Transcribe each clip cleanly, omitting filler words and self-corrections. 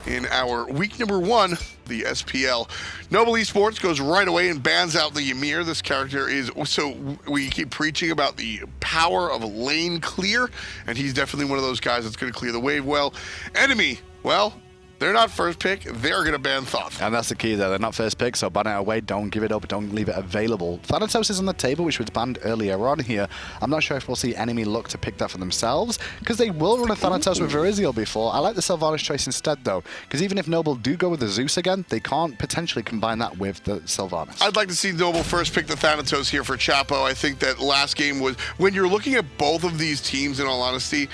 in our week number 1, the SPL. Noble Esports goes right away and bans out the Ymir. This character is, so we keep preaching about the power of lane clear, and he's definitely one of those guys that's going to clear the wave well. Enemy, well, they're not first pick. They're going to ban Thoth. And that's the key there. They're not first pick, so ban it away. Don't give it up. Don't leave it available. Thanatos is on the table, which was banned earlier on here. I'm not sure if we'll see enemy look to pick that for themselves, because they will run a Thanatos with Virizial before. I like the Sylvanas choice instead, though, because even if Noble do go with the Zeus again, they can't potentially combine that with the Sylvanas. I'd like to see Noble first pick the Thanatos here for Chapo. I think that last game was, when you're looking at both of these teams, in all honesty,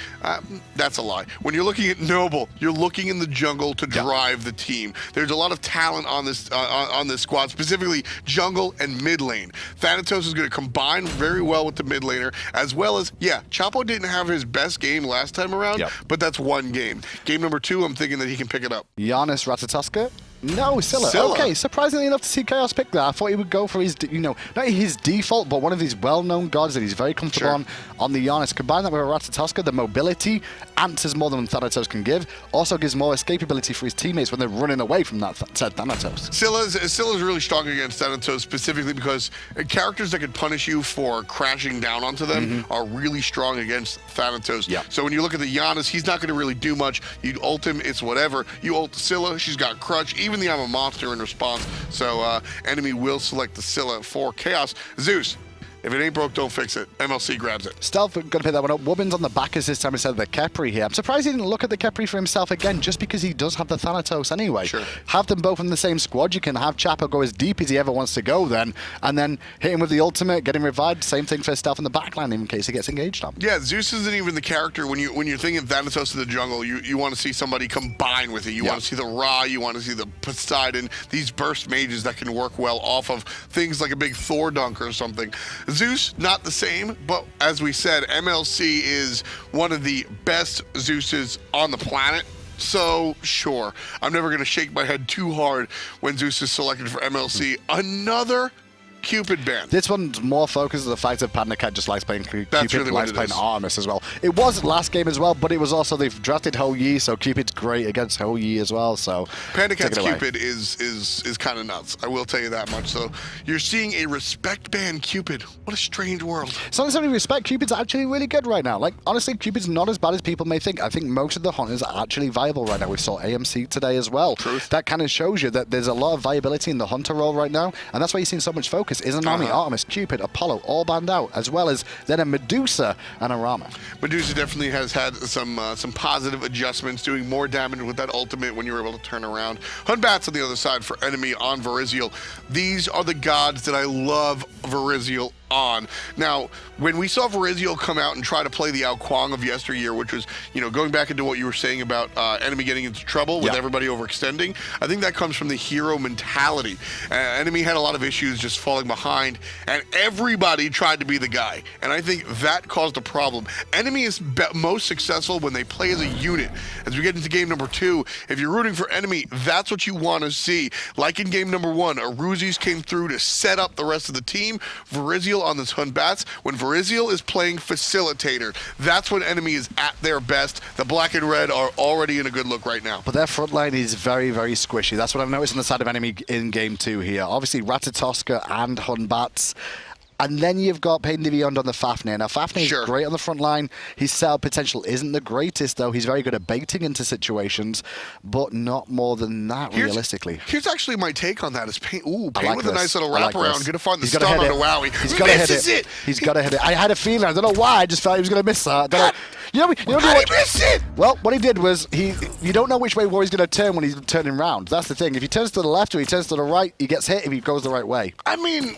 that's a lie. When you're looking at Noble, you're looking in the jungle to drive the team. There's a lot of talent on this squad, specifically jungle and mid lane. Thanatos is going to combine very well with the mid laner, as well as, yeah, Chapo didn't have his best game last time around, but that's one game. Game number 2, I'm thinking that he can pick it up. Giannis Ratatoska? No, Scylla. Okay, surprisingly enough to see Chaos pick that. I thought he would go for his, not his default, but one of these well-known gods that he's very comfortable on the Giannis. Combine that with a Ratatoska, the mobility answers more than Thanatos can give. Also gives more escapability for his teammates when they're running away from that said Thanatos. Scylla's really strong against Thanatos, specifically because characters that could punish you for crashing down onto them are really strong against Thanatos. So when you look at the Giannis, he's not going to really do much. You ult him, it's whatever. You ult Scylla, she's got Crutch. Even the I'm a monster in response, so enemy will select the Scylla for Chaos. Zeus, if it ain't broke, don't fix it. MLC grabs it. Stealth going to pick that one up. Woobin's on the backers this time instead of the Khepri here. I'm surprised he didn't look at the Khepri for himself again, just because he does have the Thanatos anyway. Have them both in the same squad. You can have Chapo go as deep as he ever wants to go then, and then hit him with the ultimate, get him revived. Same thing for Stealth in the backline in case he gets engaged on. Yeah, Zeus isn't even the character. When you're thinking Thanatos in the jungle, you want to see somebody combine with it. You want to see the Ra, you want to see the Poseidon, these burst mages that can work well off of things like a big Thor dunk or something. Zeus, not the same, but as we said, MLC is one of the best Zeuses on the planet. So, sure, I'm never going to shake my head too hard when Zeus is selected for MLC. Another Cupid ban. This one's more focused on the fact that Pandacat just likes playing Cupid, really likes playing Artemis as well. It was last game as well, but it was also, they've drafted Ho Yi, so Cupid's great against Ho Yi as well, so Pandacat's Cupid is kind of nuts, I will tell you that much. So you're seeing a respect ban Cupid. What a strange world. It's not necessarily respect. Cupid's actually really good right now. Like, honestly, Cupid's not as bad as people may think. I think most of the hunters are actually viable right now. We saw AMC today as well. That kind of shows you that there's a lot of viability in the hunter role right now, and that's why you're seeing so much focus. Izanami, Artemis, Cupid, Apollo, all banned out, as well as then a Medusa and a Rama. Medusa definitely has had some positive adjustments, doing more damage with that ultimate when you're able to turn around. Hunbats on the other side for enemy on Virizial. These are the gods that I love Virizial on. Now, when we saw Virizial come out and try to play the Ao Kuang of yesteryear, which was, going back into what you were saying about enemy getting into trouble with everybody overextending, I think that comes from the hero mentality. Enemy had a lot of issues just falling behind, and everybody tried to be the guy, and I think that caused a problem. Enemy is most successful when they play as a unit. As we get into game number 2, if you're rooting for enemy, that's what you want to see. Like in game number 1, Aruzis came through to set up the rest of the team. Virizial on this Hunbats, when Virizial is playing facilitator, that's when enemy is at their best. The black and red are already in a good look right now. But their front line is very, very squishy. That's what I've noticed on the side of enemy in game 2 here. Obviously, Ratatoska and Hunbats. And then you've got Pain Beyond on the Fafnir. Now, Fafnir is great on the front line. His setup potential isn't the greatest, though. He's very good at baiting into situations, but not more than that, realistically. Here's actually my take on that. Is Pain, Pain like with a nice little wraparound. Going to find the stun on the Wowie. He's got to hit it. He's got to hit it. I had a feeling. I don't know why. I just felt he was going to miss that. How did he miss it? Well, what he did was, you don't know which way Warrior's going to turn when he's turning round. That's the thing. If he turns to the left or he turns to the right, he gets hit if he goes the right way. I mean,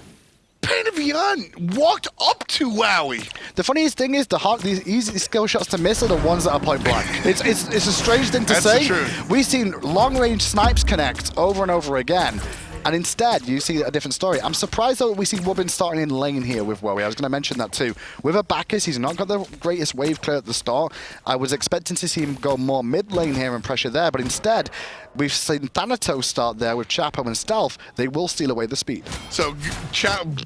Pain of Yan walked up to Wowie. The funniest thing is these easy skill shots to miss are the ones that are point blank. It's a strange thing to say. That's the truth. We've seen long range snipes connect over and over again. And instead, you see a different story. I'm surprised, though, that we see Woobin starting in lane here with Wowie. I was going to mention that, too. With a Bacchus, he's not got the greatest wave clear at the start. I was expecting to see him go more mid lane here and pressure there, but instead, we've seen Thanatos start there with Chapo and Stealth. They will steal away the speed. So,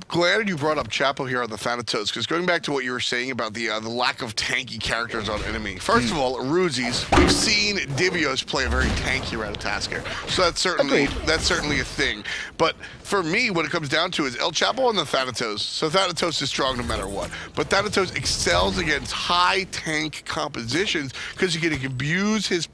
glad you brought up Chapo here on the Thanatos, because going back to what you were saying about the lack of tanky characters on enemy. First of all, Ruzis, we've seen Divios play a very tanky Ratatosker, so that's certainly a thing. But for me, what it comes down to is El Chapo and the Thanatos. So Thanatos is strong no matter what, but Thanatos excels against high tank compositions because you can abuse his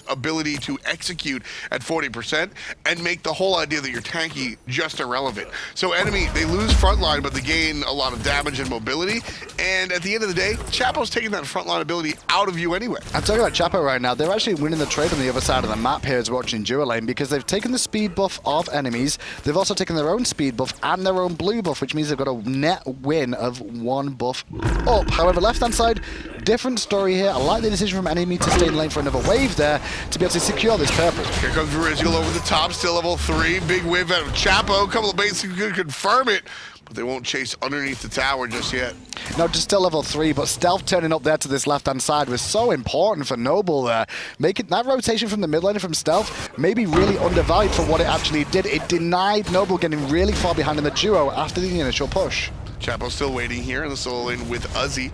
ability to execute at 40% and make the whole idea that you're tanky just irrelevant. So enemy, they lose frontline, but they gain a lot of damage and mobility. And at the end of the day, Chapo's taking that frontline ability out of you anyway. I'm talking about Chapo right now. They're actually winning the trade on the other side of the map here as we're watching duo lane, because they've taken the speed buff of enemies. They've also taken their own speed buff and their own blue buff, which means they've got a net win of 1 buff up. However, left-hand side, different story here. I like the decision from enemy to stay in lane for another wave there to be able to secure this purple. Here comes Rizziel over the top, still level 3. Big wave out of Chapo. A couple of baits could confirm it, but they won't chase underneath the tower just yet. No, just still level 3, but Stealth turning up there to this left-hand side was so important for Noble there. Making that rotation from the mid lane from Stealth maybe really undervalued for what it actually did. It denied Noble getting really far behind in the duo after the initial push. Chapo still waiting here in the solo lane with Uzi.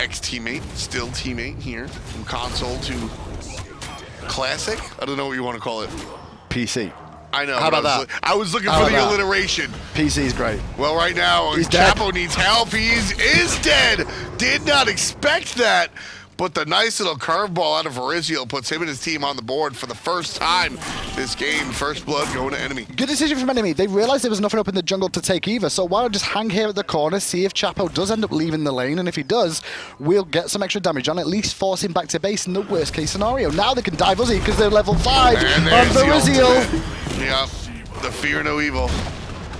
Ex-teammate, still teammate here. From console to classic? I don't know what you want to call it. PC. I know. How about that? I was looking for the alliteration. PC is great. Well, right now, Chapo needs help. He is dead. Did not expect that. But the nice little curveball out of Verizio puts him and his team on the board for the first time this game. First blood going to enemy. Good decision from enemy. They realized there was nothing up in the jungle to take either, so why not just hang here at the corner, see if Chapo does end up leaving the lane, and if he does, we'll get some extra damage on, at least force him back to base in the worst case scenario. Now they can dive Uzi because they're level 5 on Verizio. Yeah, the fear no evil.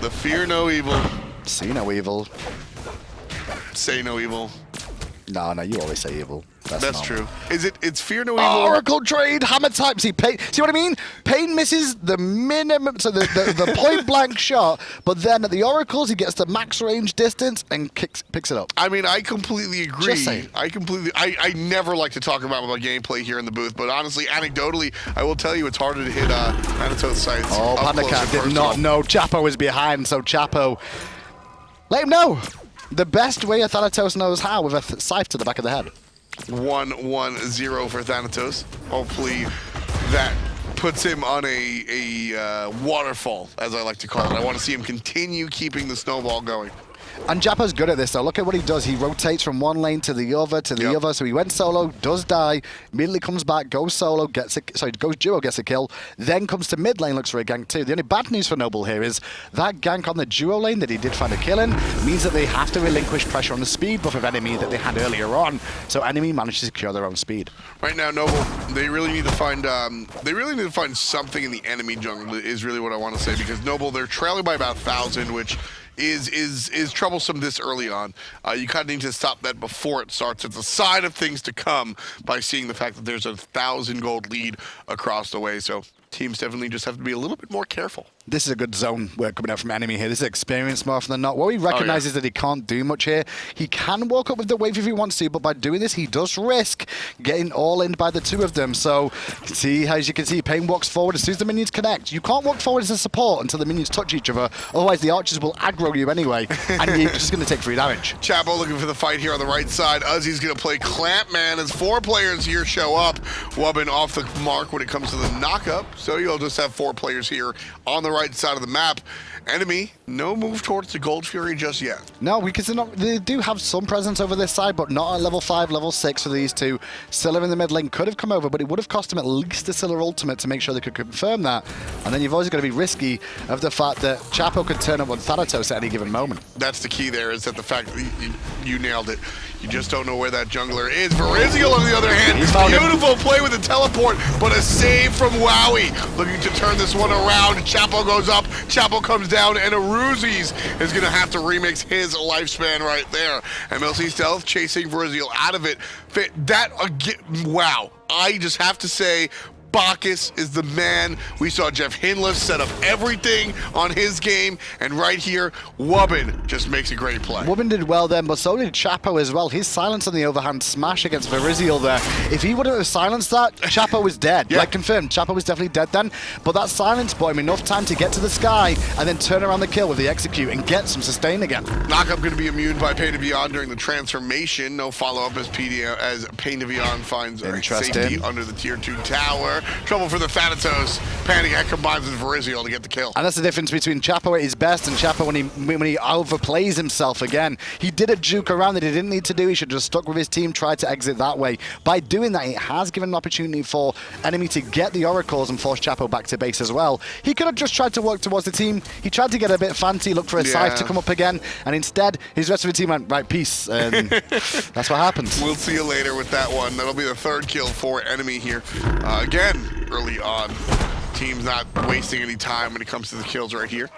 The fear no evil. See no evil. Say no evil. No, you always say evil. That's true. It's fear no evil. Oracle trade, hammer type. See what I mean? Pain misses the minimum, so the point blank shot, but then at the Oracles, he gets the max range distance and picks it up. I mean, I completely agree. Just saying. I never like to talk about my gameplay here in the booth, but honestly, anecdotally, I will tell you it's harder to hit Thanatos sights. Oh, Pandacat did not know Chapo was behind, so Chapo, let him know. The best way a Thanatos knows how, with a scythe to the back of the head. 1-1-0 for Thanatos. Hopefully that puts him on a waterfall, as I like to call it. I want to see him continue keeping the snowball going. And Japo's good at this, though. Look at what he does. He rotates from one lane to the other, So he went solo, does die, immediately comes back, goes solo, goes duo, gets a kill, then comes to mid lane, looks for a gank too. The only bad news for Noble here is that gank on the duo lane that he did find a kill in means that they have to relinquish pressure on the speed buff of enemy that they had earlier on. So enemy managed to secure their own speed. Right now, Noble, they really need to find something in the enemy jungle is really what I want to say, because Noble, they're trailing by about 1,000, which is troublesome this early on. You kind of need to stop that before it starts. It's a sign of things to come by seeing the fact that there's a 1,000 gold lead across the way. So teams definitely just have to be a little bit more careful. This is a good zone work coming out from enemy here. This is experience more often than not. What he recognizes that he can't do much here. He can walk up with the wave if he wants to, but by doing this, he does risk getting all in by the two of them. So, see, as you can see, Pain walks forward as soon as the minions connect. You can't walk forward as a support until the minions touch each other. Otherwise, the archers will aggro you anyway, and you're just going to take free damage. Chapo looking for the fight here on the right side. Uzi's going to play Clamp Man as 4 players here show up. Wubbin off the mark when it comes to the knockup. So you'll just have 4 players here on the right side of the map. Enemy, no move towards the Gold Fury just yet. No, because they do have some presence over this side, but not at level 5, level 6 for these two. Scylla in the mid lane could have come over, but it would have cost him at least a Scylla ultimate to make sure they could confirm that. And then you've always got to be risky of the fact that Chapo could turn up on Thanatos at any given moment. That's the key there, is that the fact that you nailed it. You just don't know where that jungler is. Verizio, on the other hand, beautiful play with the teleport, but a save from Wowie. Looking to turn this one around. Chapo goes up, Chapo comes down, and Aruzis is going to have to remix his lifespan right there. MLC Stealth chasing Verizio out of it. Wow. I just have to say, Bacchus is the man. We saw Jeff Hinliff set up everything on his game, and right here, Wubbin just makes a great play. Wubbin did well then, but so did Chapo as well. His silence on the overhand smash against Verizial there. If he wouldn't have silenced that, Chapo was dead. Yeah. Like, confirmed, Chapo was definitely dead then, but that silence bought him enough time to get to the sky and then turn around the kill with the execute and get some sustain again. Knockup going to be immune by Pain of Beyond during the transformation. No follow-up as Pain of Beyond finds safety under the tier 2 tower. Trouble for the Thanatos. Panic combines with Verizial to get the kill. And that's the difference between Chapo at his best and Chapo when he overplays himself again. He did a juke around that he didn't need to do. He should have just stuck with his team, tried to exit that way. By doing that, it has given an opportunity for enemy to get the oracles and force Chapo back to base as well. He could have just tried to work towards the team. He tried to get a bit fancy, look for a scythe to come up again, and instead, his rest of the team went, right, peace. And that's what happens. We'll see you later with that one. That'll be the 3rd kill for enemy here. Again, early on. Team's not wasting any time when it comes to the kills right here.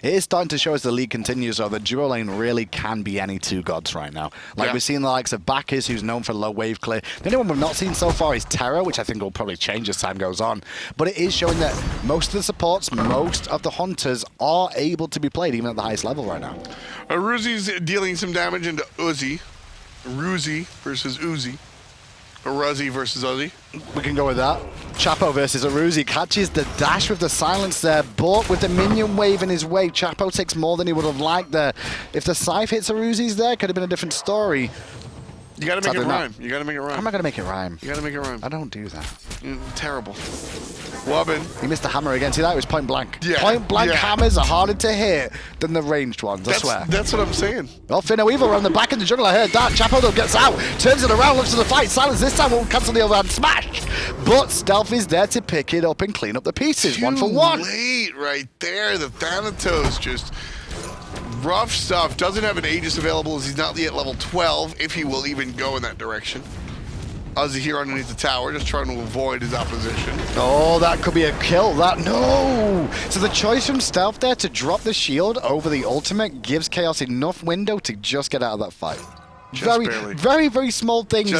It is starting to show as the league continues, though, that duo lane really can be any two gods right now. Like, we've seen the likes of Bacchus, who's known for low wave clear. The only one we've not seen so far is Terra, which I think will probably change as time goes on. But it is showing that most of the supports, most of the hunters are able to be played even at the highest level right now. Ruzi's dealing some damage into Uzi. Ruzi versus Uzi. Aruzi versus Uzi. We can go with that. Chapo versus Aruzi catches the dash with the silence there, but with the minion wave in his way, Chapo takes more than he would have liked there. If the scythe hits Aruzi's there, could have been a different story. You gotta make it rhyme. You gotta make it rhyme. How am I gonna make it rhyme? You gotta make it rhyme. I don't do that. Terrible. Wubbin. He missed the hammer again. See, that was point blank. Yeah. Point blank hammers are harder to hit than the ranged ones, I swear. That's what I'm saying. Well, Finno Weaver on the back of the jungle. I heard that. Chapo though gets out, turns it around, looks to the fight. Silence this time won't cancel the overhand smash. But Stealth is there to pick it up and clean up the pieces. Too 1 for 1. late right there. The Thanatos just rough stuff. Doesn't have an Aegis available as he's not yet level 12, if he will even go in that direction. Uzi here underneath the tower, just trying to avoid his opposition. Oh, that could be a kill. No! So the choice from Stealth there to drop the shield over the ultimate gives Chaos enough window to just get out of that fight. Very small things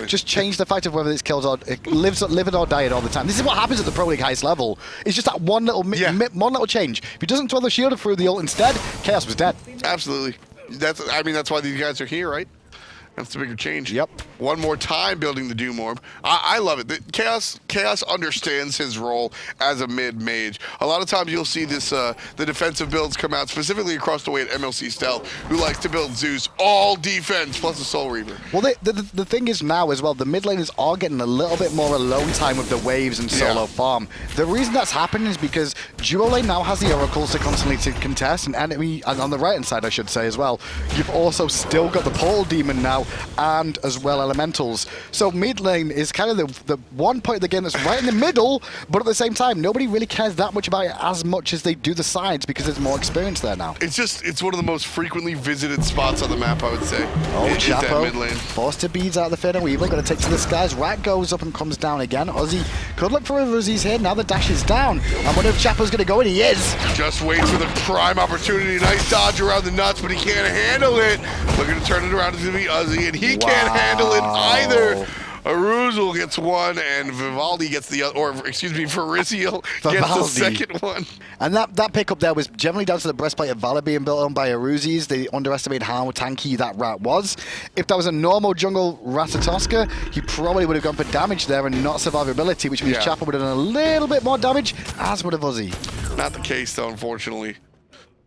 just change the fact of whether this kills or it lives it or die it all the time. This is what happens at the Pro League highest level. It's just that one little change. If he doesn't throw the shield through the ult instead, Chaos was dead. Absolutely. That's why these guys are here, right? That's the bigger change. Yep. One more time building the Doom Orb. I love it. Chaos understands his role as a mid-mage. A lot of times you'll see this the defensive builds come out, specifically across the way at MLC Stealth, who likes to build Zeus all defense plus a Soul Reaver. Well, the thing is now as well, the mid laners are getting a little bit more alone time with the waves and solo farm. The reason that's happening is because duo lane now has the oracles to constantly contest, and enemy, and on the right hand side I should say as well, you've also still got the Portal Demon now, and as well elementals. So mid lane is kind of the one point of the game that's right in the middle, but at the same time, nobody really cares that much about it as much as they do the sides because there's more experience there now. It's one of the most frequently visited spots on the map, I would say. Oh, Chapo, mid lane. Forced to beads out of the Finno Weaver, going to take to the skies. Rat goes up and comes down again. Uzi could look for Uzi's here. Now the dash is down. I wonder if Chapo's going to go, and he is. Just waits for the prime opportunity. Nice dodge around the nuts, but he can't handle it. Looking to turn it around. It's going to be Uzi, and he can't handle it either. Aruzul gets one, and Vivaldi gets the other, or excuse me, Verizial gets the second one. And that pickup there was generally down to the breastplate of Valor being built on by Aruzis. They underestimated how tanky that rat was. If that was a normal jungle Ratatoska, he probably would have gone for damage there and not survivability, which means Chapo would have done a little bit more damage, as would have Uzi. Not the case, though, unfortunately.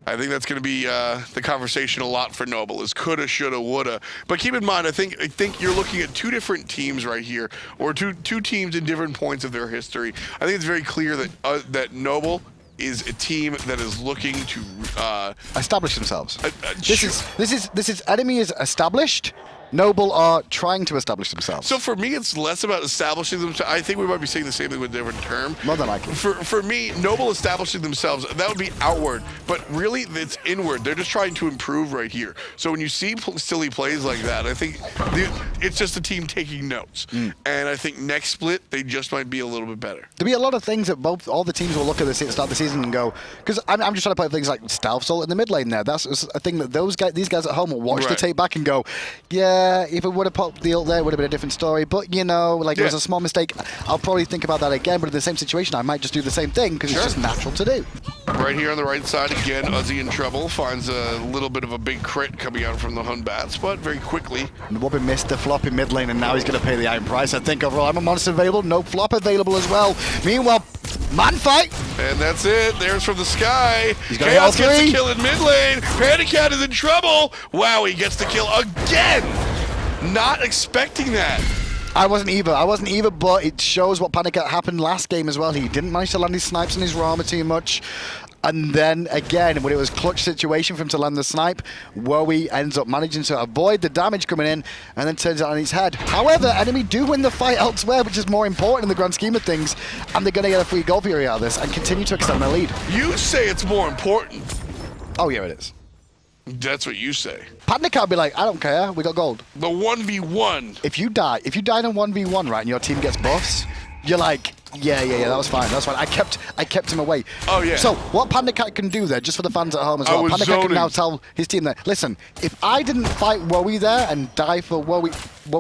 I think that's going to be the conversation a lot for Noble, is coulda, shoulda, woulda. But keep in mind, I think you're looking at two different teams right here, or two teams in different points of their history. I think it's very clear that that Noble is a team that is looking to establish themselves. This is enemy is established. Noble are trying to establish themselves. So for me, it's less about establishing themselves. I think we might be saying the same thing with a different term. More than likely. For me, Noble establishing themselves, that would be outward. But really, it's inward. They're just trying to improve right here. So when you see silly plays like that, I think it's just a team taking notes. And I think next split, they just might be a little bit better. There'll be a lot of things that all the teams will look at the start of the season and go, because I'm just trying to play things like Stealth Soul in the mid lane there. That's a thing that these guys at home will watch the tape back and go, yeah, there. If it would have popped the ult there, it would have been a different story. But, you know, like, it was a small mistake. I'll probably think about that again, but in the same situation, I might just do the same thing because it's just natural to do. Right here on the right side, again, Uzi in trouble. Finds a little bit of a big crit coming out from the Hun Bats, but very quickly. Wobby missed the flop in mid lane, and now he's going to pay the iron price. I think overall, I'm a monster available. No flop available as well. Meanwhile, man fight. And that's it. There's from the sky. He's got Chaos gets the kill in mid lane. Panda Cat is in trouble. Wow, he gets the kill again. Not expecting that. I wasn't either, but it shows what Panda Cat happened last game as well. He didn't manage to land his snipes and his Rama too much. And then again, when it was clutch situation for him to land the snipe, Wowie ends up managing to avoid the damage coming in and then turns it on his head. However, enemy do win the fight elsewhere, which is more important in the grand scheme of things, and they're going to get a free goal fury out of this and continue to extend their lead. You say it's more important. Oh, yeah, it is. That's what you say. Panda Cat will be like, I don't care, we got gold. The 1v1. If you die in a 1v1, right, and your team gets buffs, you're like, yeah, that was fine. I kept him away. Oh, yeah. So, what Panda Cat can do there, just for the fans at home as well, Panda Cat can now tell his team there, listen, if I didn't fight Wowie there and die for Wowie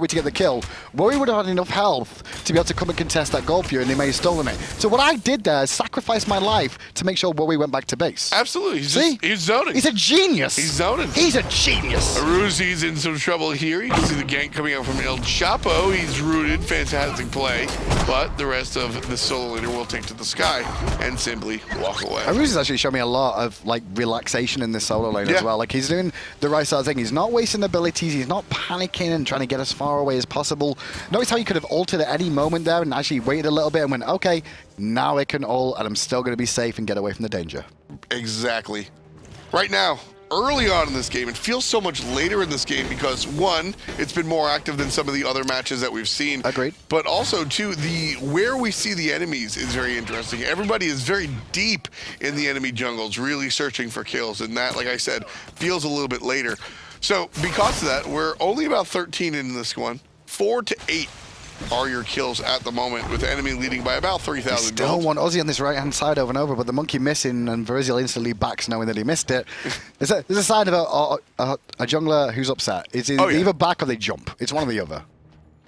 to get the kill, Wowie would have had enough health to be able to come and contest that gold fury, and they may have stolen it. So what I did there is sacrifice my life to make sure Wowie went back to base. Absolutely. He's zoning. He's a genius. He's zoning. He's a genius. Aruzi's in some trouble here. You can see the gank coming out from El Chapo. He's rooted. Fantastic play. But the rest of the solo laner will take to the sky and simply walk away. Aruzi's actually shown me a lot of like relaxation in this solo lane as well. Like, he's doing the right sort of thing. He's not wasting abilities. He's not panicking and trying to get as far away as possible. Notice how he could have ulted at any moment there and actually waited a little bit and went, okay, now I can ult and I'm still going to be safe and get away from the danger. Exactly. Right now, early on in this game, it feels so much later in this game because, one, it's been more active than some of the other matches that we've seen. Agreed. But also, two, where we see the enemies is very interesting. Everybody is very deep in the enemy jungles, really searching for kills, and that, like I said, feels a little bit later. So, because of that, we're only about 13 in this one. 4 to 8 are your kills at the moment, with the enemy leading by about 3,000 Still want Uzi on this right-hand side over and over, but the monkey missing, and Verizial instantly backs knowing that he missed it. There's a sign of a jungler who's upset. It's either back or they jump. It's one or the other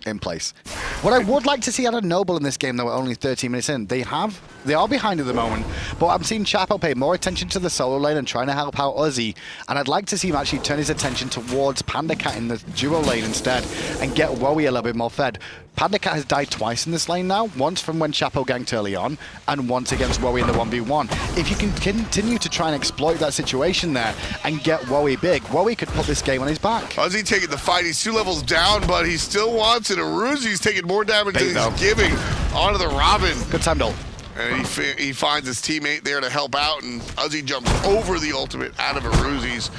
in place. What I would like to see out of Noble in this game, though, we're only 13 minutes in, they are behind at the moment, but I'm seeing Chapo pay more attention to the solo lane and trying to help out Uzi, and I'd like to see him actually turn his attention towards Panda Cat in the duo lane instead and get Wowie a little bit more fed. Panda Cat has died twice in this lane now, once from when Chapo ganked early on, and once against Wowie in the 1v1. If you can continue to try and exploit that situation there and get Wowie big, Wowie could put this game on his back. Uzi taking the fight, he's 2 levels down, but he still wants it. Aruzi's taking more damage than he's giving onto the Robin. Good time, Dole. And he finds his teammate there to help out, and Uzi jumps over the ultimate out of Aruzi's.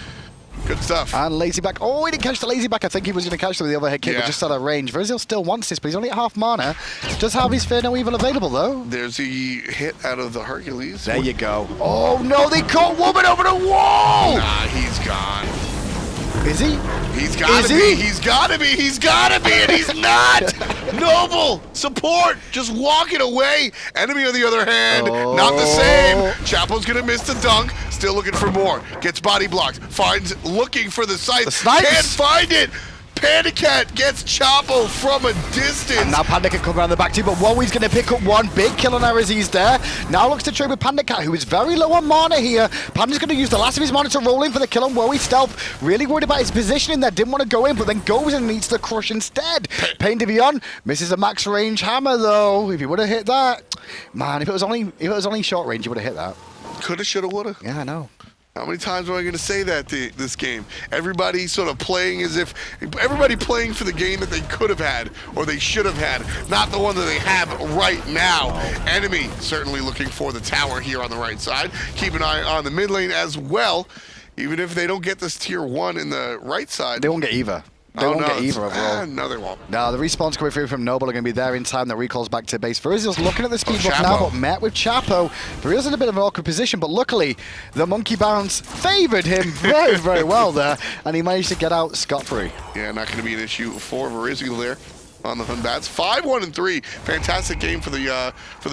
Good stuff. And lazy back. Oh, he didn't catch the lazy back. I think he was going to catch the overhead kick, but just out of range. Verizial still wants this, but he's only at half mana. Does have his Fear No Evil available, though. There's the hit out of the Hercules. There you go. Oh, no, they caught Woman over the wall! Nah, he's gone. Is he? He's gotta be. He's gotta be. He's gotta be, and he's not. Noble support, just walking away. Enemy, on the other hand, not the same. Chapo's gonna miss the dunk. Still looking for more. Gets body blocked. Looking for the sight. Can't find it. Panda Cat gets Chapo from a distance. And now Panda can come around the back too, but Wowie's going to pick up one. Big kill on Ariz's there. Now looks to trade with Panda Cat, who is very low on mana here. Panda's going to use the last of his mana to roll in for the kill on Wowie stealth. Really worried about his positioning there. Didn't want to go in, but then goes and needs the crush instead. Pain Divion misses a max range hammer though. If he would have hit that, man, if it was only short range, he would have hit that. Coulda, shoulda, woulda. Yeah, I know. How many times am I going to say that this game? Everybody sort of playing as if, everybody playing for the game that they could have had or they should have had, not the one that they have right now. Enemy certainly looking for the tower here on the right side. Keep an eye on the mid lane as well. Even if they don't get this tier 1 in the right side. They won't get either. They won't get either overall. No, they won't. No, the respawns coming through from Noble are going to be there in time. The recalls back to base. Verizial's looking at the speed buff now, but met with Chapo. Verizial's in a bit of an awkward position, but luckily the monkey bounce favoured him very, very well there, and he managed to get out scot-free. Yeah, not going to be an issue for Verizial there on the Hun Bats. 5-1-3. Fantastic game for the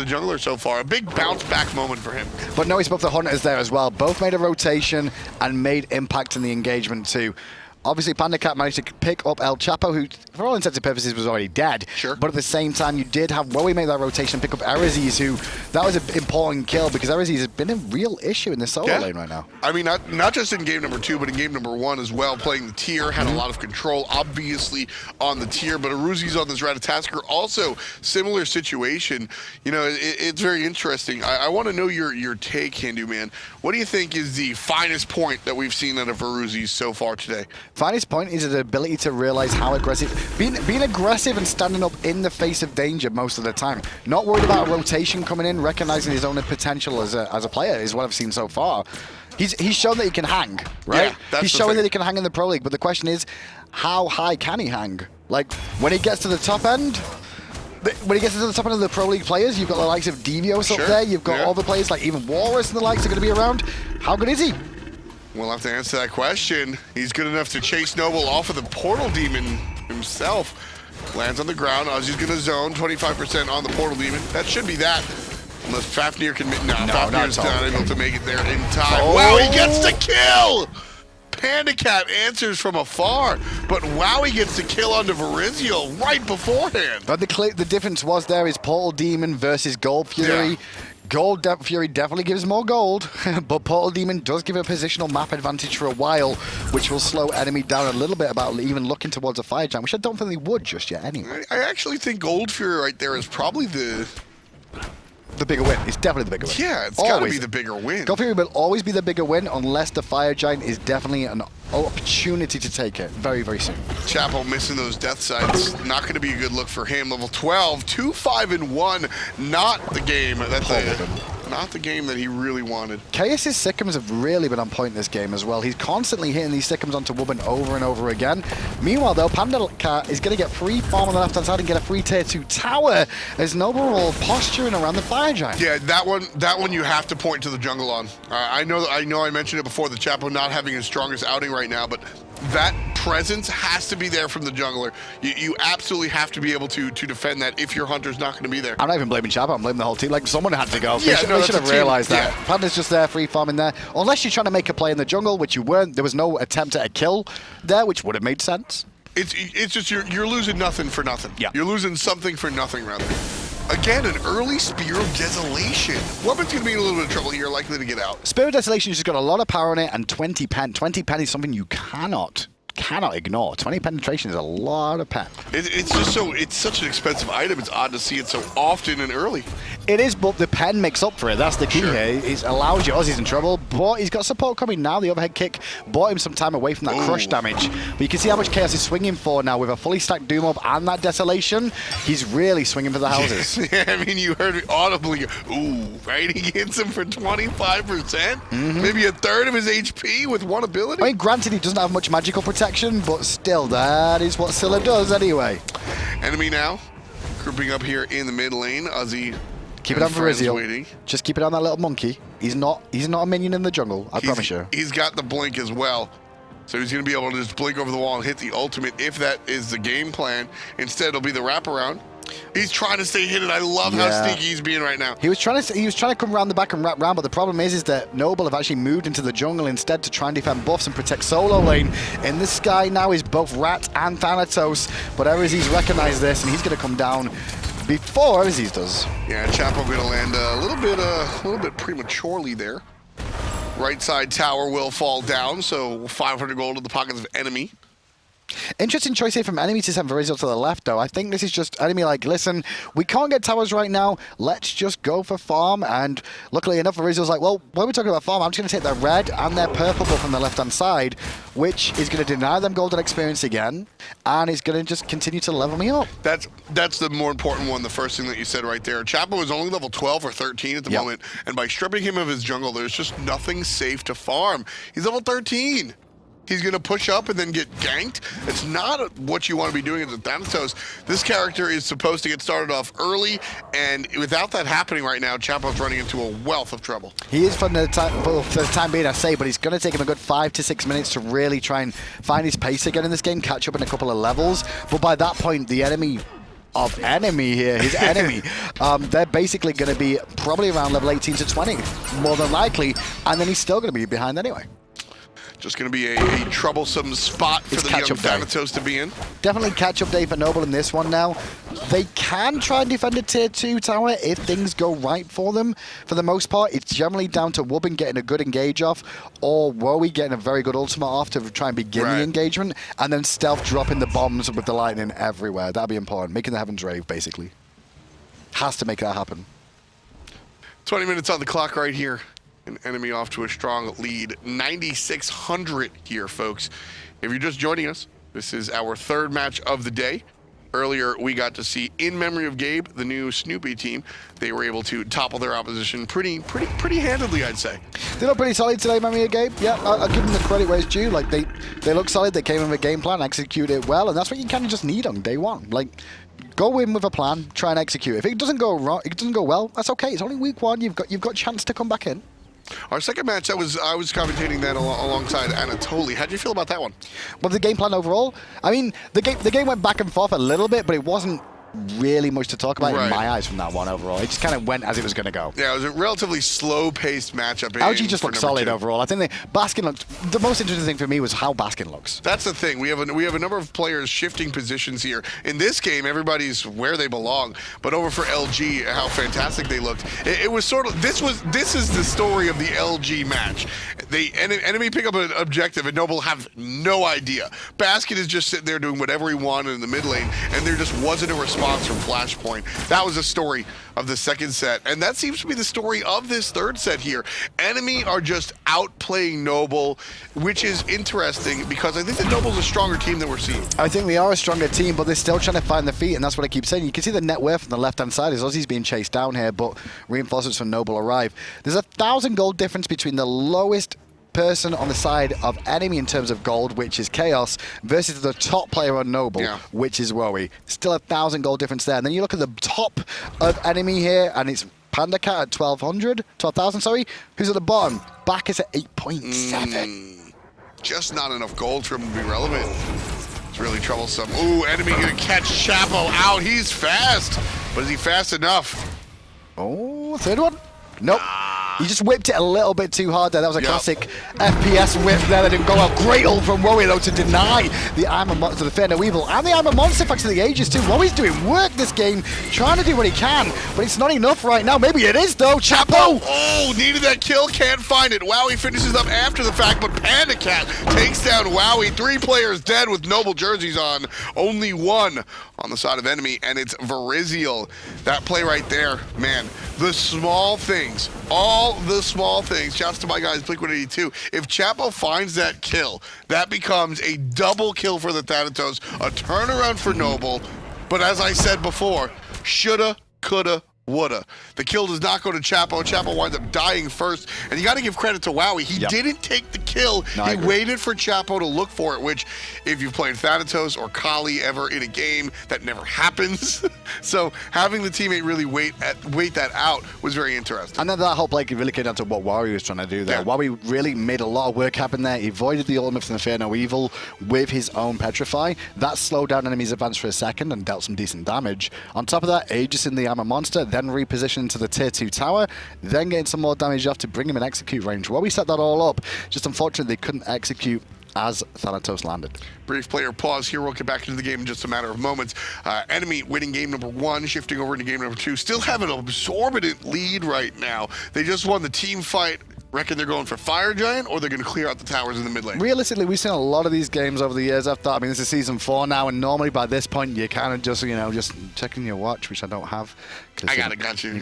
jungler so far. A big bounce back moment for him. But notice both the Hunters there as well. Both made a rotation and made impact in the engagement too. Obviously, Panda Cat managed to pick up El Chapo, who, for all intents and purposes, was already dead. Sure. But at the same time, you did have Wowie make that rotation, pick up Erezes, who, that was an important kill, because Erezes has been a real issue in the solo lane right now. I mean, not just in game number 2, but in game number 1 as well, playing the tier, had a lot of control, obviously, on the tier, but Erezes on this Ratatasker, also similar situation. You know, it's very interesting. I want to know your take, Hindu Man. What do you think is the finest point that we've seen out of Erezes so far today? Finest point is the ability to realize how aggressive, being aggressive and standing up in the face of danger most of the time. Not worried about a rotation coming in, recognizing his own potential as a player is what I've seen so far. He's shown that he can hang, right? Yeah, he's showing that he can hang in the Pro League, but the question is, how high can he hang? Like, when he gets to the top end, when he gets to the top end of the Pro League players, you've got the likes of Devios up there, you've got other players like even Walrus and the likes are going to be around. How good is he? We'll have to answer that question. He's good enough to chase Noble off of the Portal Demon himself. Lands on the ground. Ozzy's going to zone 25% on the Portal Demon. That should be that. Unless Fafnir can... No, Fafnir's not able to make it there in time. Oh. Wow, he gets the kill! Panda Cat answers from afar, but Wowie gets the kill onto Verizio right beforehand. But the difference was there is Portal Demon versus Gold Fury. Yeah. Gold Fury definitely gives more gold, but Portal Demon does give a positional map advantage for a while, which will slow enemy down a little bit about even looking towards a fire giant, which I don't think they would just yet anyway. I actually think Gold Fury right there is probably the bigger win. It's definitely the bigger win. Yeah, it's got to be the bigger win. Gold Fury will always be the bigger win unless the fire giant is definitely an opportunity to take it very, very soon. Chapo missing those death sides. Not going to be a good look for him. Level 12, 2-5-1. Not the game. Not the game that he really wanted. Chaos' Sycams have really been on point this game as well. He's constantly hitting these Sycams onto Wubbin over and over again. Meanwhile, though, Panda Cat is going to get free farm on the left-hand side and get a free tier 2 tower as Noble roll posturing around the fire giant. Yeah, that one you have to point to the jungle on. I know I mentioned it before, the Chapo not having his strongest outing right now, but that presence has to be there from the jungler. You absolutely have to be able to defend that if your hunter's not going to be there. I'm not even blaming Chapo, I'm blaming the whole team. Like, someone had to go. Yeah, they should have realized that. Yeah. Panda's just there, free farming there. Unless you're trying to make a play in the jungle, which you weren't. There was no attempt at a kill there, which would have made sense. It's just you're losing nothing for nothing. Yeah. You're losing something for nothing, rather. Again, an early Spear of Desolation. Weapon's going to be in a little bit of trouble here, likely to get out. Spear of Desolation has just got a lot of power on it, and 20 pen. 20 pen is something you cannot ignore. 20 penetration is a lot of pen. It's such an expensive item. It's odd to see it so often and early. It is, but the pen makes up for it. That's the key here. It allows you. Ozzy's in trouble, but he's got support coming now. The overhead kick bought him some time away from that crush damage. But you can see how much Chaos is swinging for now with a fully stacked Doom Orb and that Desolation. He's really swinging for the houses. Yeah, I mean, you heard me audibly, ooh, right? He hits him for 25%, maybe a third of his HP with one ability. I mean, granted, he doesn't have much magical protection, but still, that is what Scylla does anyway. Enemy now, grouping up here in the mid lane. Ozzy. Keep it on Verizio. Just keep it on that little monkey. He's not a minion in the jungle, I promise you. He's got the blink as well. So he's going to be able to just blink over the wall and hit the ultimate if that is the game plan. Instead, it'll be the wraparound. He's trying to stay hidden. I love how sneaky he's being right now. He was trying to come around the back and wrap round, but the problem is that Noble have actually moved into the jungle instead to try and defend buffs and protect solo lane. In the sky now is both Rat and Thanatos, but Erezes recognized this and he's going to come down before Erezes does. Yeah, Chapo going to land a little bit prematurely there. Right side tower will fall down, so 500 gold in the pockets of enemy. Interesting choice here from enemy to send Verizio to the left, though. I think this is just enemy like, listen, we can't get towers right now. Let's just go for farm. And luckily enough, Verizio's like, well, when we're talking about farm, I'm just going to take their red and their purple buff on the left-hand side, which is going to deny them golden experience again, and is going to just continue to level me up. That's the more important one, the first thing that you said right there. Chapo is only level 12 or 13 at the moment, and by stripping him of his jungle, there's just nothing safe to farm. He's level 13. He's going to push up and then get ganked. It's not what you want to be doing as a Thanatos. This character is supposed to get started off early, and without that happening right now, Chapo's running into a wealth of trouble. He is for the time being, I say, but it's going to take him a good 5 to 6 minutes to really try and find his pace again in this game, catch up in a couple of levels. But by that point, the enemy of enemy here, his enemy, they're basically going to be probably around level 18 to 20, more than likely, and then he's still going to be behind anyway. just going to be a troublesome spot for the young Thanatos to be in. Definitely catch-up day for Noble in this one now. They can try and defend a tier 2 tower if things go right for them. For the most part, it's generally down to Wubbin getting a good engage off, or Wowie getting a very good ultimate off to try and begin the engagement, and then Stealth dropping the bombs with the lightning everywhere. That'd be important. Making the heavens rave, basically. Has to make that happen. 20 minutes on the clock right here. An enemy off to a strong lead. 9,600 here, folks. If you're just joining us, this is our third match of the day. Earlier, we got to see In Memory of Gabe, the new Snoopy team. They were able to topple their opposition pretty handedly, I'd say. They look pretty solid today, Memory of Gabe. Yeah, I'll give them the credit where it's due. Like, they look solid. They came in with a game plan, executed it well, and that's what you kind of just need on day one. Like, go in with a plan, try and execute. If it doesn't go wrong, it doesn't go well, that's okay. It's only week one. You've got a chance to come back in. Our second match, I was commentating that alongside Anatoly. How'd you feel about that one? Well, the game plan overall, I mean, the game went back and forth a little bit, but it wasn't really much to talk about in my eyes from that one overall. It just kind of went as it was going to go. Yeah, it was a relatively slow-paced matchup. LG just looked solid overall. I think Baskin looked. The most interesting thing for me was how Baskin looks. That's the thing. We have a number of players shifting positions here. In this game, everybody's where they belong. But over for LG, how fantastic they looked. It was sort of this is the story of the LG match. The enemy pick up an objective and Noble have no idea. Baskin is just sitting there doing whatever he wanted in the mid lane, and there just wasn't a response from Flashpoint. That was the story of the second set, and that seems to be the story of this third set here. Enemy are just outplaying Noble, which is interesting because I think that Noble's a stronger team than we're seeing. I think they are a stronger team, but they're still trying to find the feet, and that's what I keep saying. You can see the net worth on the left-hand side as Ozzy's being chased down here, but reinforcements from Noble arrive. There's 1,000 gold difference between the lowest person on the side of enemy in terms of gold, which is Chaos, versus the top player on Noble, which is Wowie. Still 1,000 gold difference there. And then you look at the top of enemy here, and it's Panda Cat at 12,000, sorry. Who's at the bottom? Back is at 8.7. Just not enough gold for him to be relevant. It's really troublesome. Ooh, enemy gonna catch Chapo out. He's fast, but is he fast enough? Oh, third one? Nope. He just whipped it a little bit too hard there. That was a classic FPS whip there. That didn't go out. Great ult from Wowie, though, to deny the I'm a Monster, the Fear No Evil, and the I'm a Monster thanks to the ages, too. Wowie's doing work this game, trying to do what he can, but it's not enough right now. Maybe it is, though. Chapo! Oh, needed that kill, can't find it. Wowie finishes up after the fact, but Panda Cat takes down Wowie. 3 players dead with Noble jerseys on. Only 1 on the side of enemy, and it's Verizial. That play right there, man. The small things, all the small things. Shouts to my guys, Blink182. If Chapo finds that kill, that becomes a double kill for the Thanatos, a turnaround for Noble. But as I said before, shoulda, coulda, woulda. The kill does not go to Chapo. Chapo winds up dying first. And you got to give credit to Wowie. He didn't take the kill. He waited for Chapo to look for it, which if you've played Thanatos or Kali ever in a game, that never happens. So having the teammate really wait that out was very interesting. And then that whole play really came down to what Wowie was trying to do there. Wowie really made a lot of work happen there. He avoided the ultimate from the Fear No Evil with his own Petrify. That slowed down enemies' advance for a second and dealt some decent damage. On top of that, Aegis in the I'm a Monster, then repositioned to the tier 2 tower, then getting some more damage off to bring him in execute range. Well, we set that all up. Just unfortunately, they couldn't execute as Thanatos landed. Brief player pause here. We'll get back into the game in just a matter of moments. Enemy winning game number 1, shifting over into game number 2. Still have an exorbitant lead right now. They just won the team fight. Reckon they're going for Fire Giant, or they're going to clear out the towers in the mid lane? Realistically, we've seen a lot of these games over the years. I've thought, I mean, this is season 4 now, and normally by this point, you're kind of just, just checking your watch, which I don't have. I got you.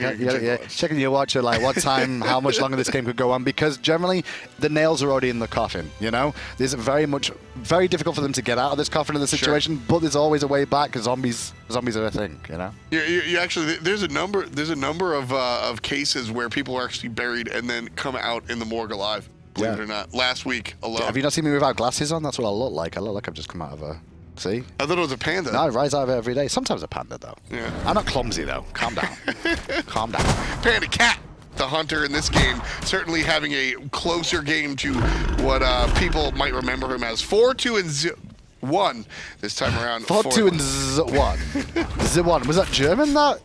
Checking your watch at like what time, how much longer this game could go on, because generally the nails are already in the coffin. There's very difficult for them to get out of this coffin in the situation, but there's always a way back because zombies are a thing. You actually, there's a number of cases where people are actually buried and then come out in the morgue alive. Believe it or not, last week alone. Have you not seen me without glasses on? That's what I look like. I look like I've just come out of a. See? I thought it was a panda. No, I rise out of it every day. Sometimes a panda, though. Yeah. I'm not clumsy, though. Calm down. Calm down. Panda Cat, the hunter in this game, certainly having a closer game to what people might remember him as. 4-2-1 this time around. 4-2-1. Z1. Was that German, that?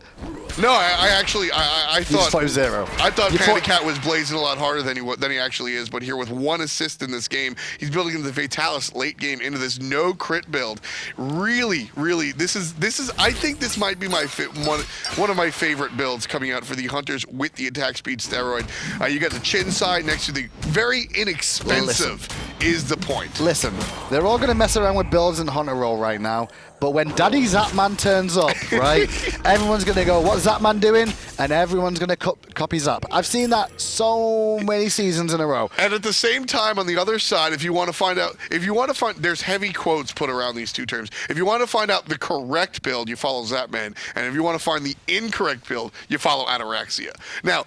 No, I actually thought it was 0. I thought Panda Cat was blazing a lot harder than he actually is. But here with 1 assist in this game, he's building into the Fatalis late game into this no crit build. Really, this is. I think this might be one of my favorite builds coming out for the Hunters with the attack speed steroid. You got the chin side next to the very inexpensive. Is the point. Listen, they're all going to mess around with builds and Hunter roll right now, but when Daddy Zapman turns up, right, everyone's going to go, what's Zapman doing? And everyone's going to copy Zap. I've seen that so many seasons in a row. And at the same time, on the other side, if you want to find, there's heavy quotes put around these two terms. If you want to find out the correct build, you follow Zapman. And if you want to find the incorrect build, you follow Ataraxia. Now,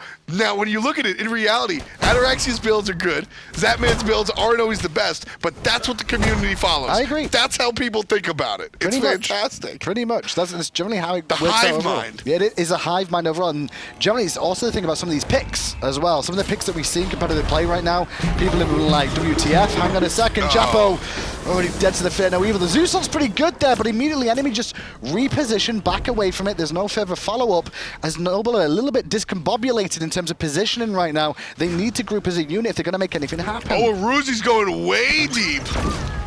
when you look at it, in reality, Ataraxia's builds are good. Zapman's builds aren't always the best, but that's what the community follows. I agree. That's how people think about it. It's fantastic. Pretty much. That's generally how it works. The hive mind. Yeah, it is a hive mind overall. And generally, it's also the thing about some of these picks as well. Some of the picks that we see in competitive play right now, people are like, WTF, hang on a second, Chapo, already dead to the fear no evil. The Zeuson's pretty good there, but immediately enemy just reposition back away from it. There's no further follow-up, as Noble are a little bit discombobulated in terms of positioning right now. They need to group as a unit if they're going to make anything happen. Oh, Ruzi's going way deep.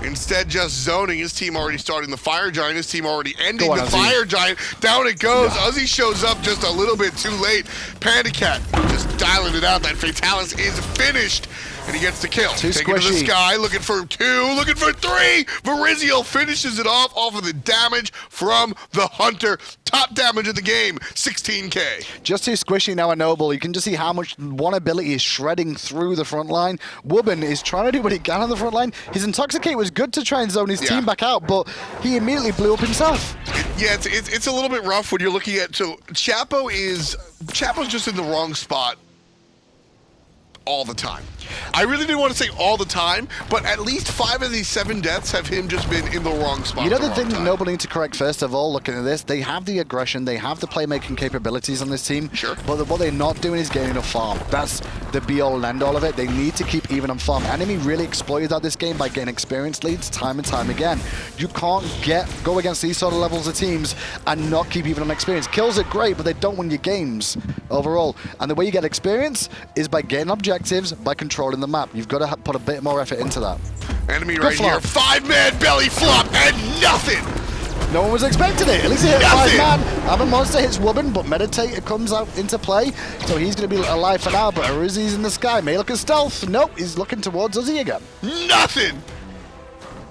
Instead, just zoning. His team already starting the Fire Giant. His team already ending the Fire Giant. Down it goes. Yeah. Uzzy shows up just a little bit too late. Panda Cat just dialing it out. That Fatalis is finished. And he gets the kill. Taking to the sky, looking for 2, looking for 3. Verizio finishes it off of the damage from the Hunter. Top damage of the game, 16k. Just too squishy now at Noble. You can just see how much one ability is shredding through the front line. Wubben is trying to do what he can on the front line. His Intoxicate was good to try and zone his team back out, but he immediately blew up himself. It's a little bit rough when you're looking at, so Chapo's just in the wrong spot all the time. I really didn't want to say all the time, but at least 5 of these 7 deaths have him just been in the wrong spot. You know the thing that Noble need to correct first of all, looking at this, they have the aggression, they have the playmaking capabilities on this team. Sure. But what they're not doing is getting enough farm. That's the be-all and end-all of it. They need to keep even on farm. Enemy really exploited that this game by getting experience leads time and time again. You can't go against these sort of levels of teams and not keep even on experience. Kills are great, but they don't win your games overall. And the way you get experience is by getting objectives, by controlling the map. You've got to put a bit more effort into that. Enemy right here, 5-man belly flop and nothing. No one was expecting it. At least he hit 5-man. Amon Monster hits Wubben, but Meditator comes out into play, so he's going to be alive for now. But Uzi's in the sky. May look at stealth. Nope, he's looking towards Uzi again. Nothing.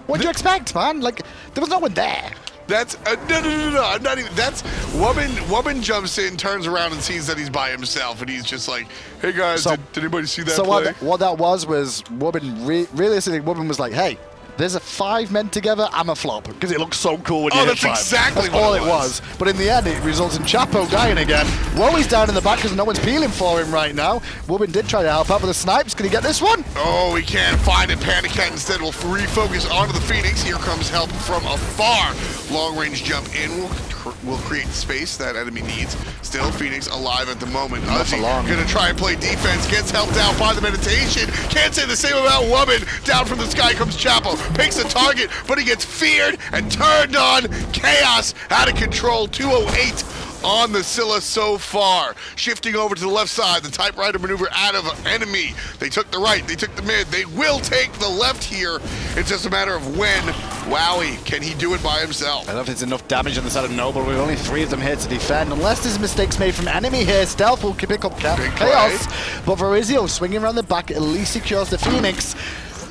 What do you expect, man? Like, there was no one there. That's no. I'm not even. That's Wubben jumps in, turns around, and sees that he's by himself, and he's just like, "Hey guys, did anybody see that play?" So what that was Wubben. Realistically, Wubben was like, "Hey, there's 5 men together, I'm a flop," because it looks so cool when you hit 5. Exactly that's all it was. But in the end, it results in Chapo dying again. Woey's down in the back because no one's peeling for him right now. Wubben did try to help out with the snipes. Can he get this one? Oh, he can't find it. Panda Cat instead will refocus onto the Phoenix. Here comes help from afar. Long-range jump in will create space that enemy needs. Still, Phoenix alive at the moment. Uzzy gonna try and play defense. Gets helped out by the meditation. Can't say the same about Wubben. Down from the sky comes Chapo. Picks a target, but he gets feared and turned on. Chaos out of control. 208 on the Scylla so far. Shifting over to the left side, the typewriter maneuver out of enemy. They took the right, they took the mid, they will take the left here. It's just a matter of when. Wowie, can he do it by himself? I don't know if it's enough damage on the side of Noble. We've only 3 of them here to defend. Unless there's mistakes made from enemy here, Stealth will pick up Chaos. But Verizio swinging around the back at least secures the Phoenix.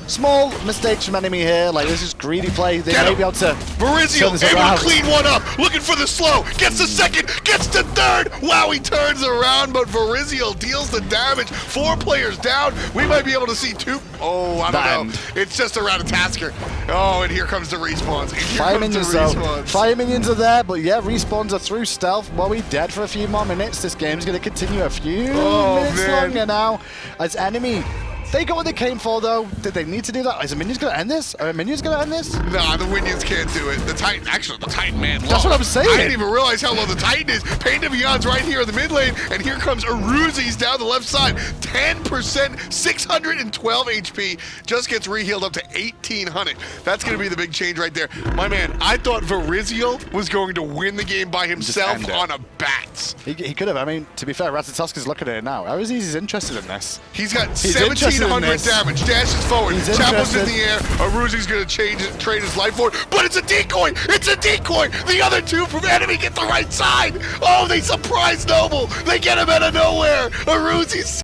Small mistakes from enemy here, like this is greedy play. They may be able to Verizio able to clean one up, looking for the slow, gets the second, gets the third. Wow, he turns around, but Verizio deals the damage. 4 players down. We might be able to see 2. Oh, I don't know. It's just around a Tasker. Oh, and here comes the respawns. Fire minions are there, but yeah, respawns are through stealth. Woey dead for a few more minutes. This game's going to continue a few minutes longer now as enemy They got what they came for, though. Did they need to do that? Is the Minions going to end this? Are the Minions going to end this? Nah, the Minions can't do it. The Titan, actually, the Titan man low. That's what I'm saying. I didn't even realize how low the Titan is. Pain de Beyond's right here in the mid lane, and here comes Aruzi's down the left side. 10%, 612 HP, just gets re-healed up to 1,800. That's going to be the big change right there. My man, I thought Virizial was going to win the game by himself on a bats. He could have. I mean, to be fair, Ratatoska's looking at it now. Aruzi's interested in this. He's got 1,700 damage. Dashes forward. Chapo's in the air. Aruzi's going to trade his life for it. But it's a decoy. It's a decoy. The other two from enemy get the right side. Oh, they surprise Noble. They get him out of nowhere. Aruzi's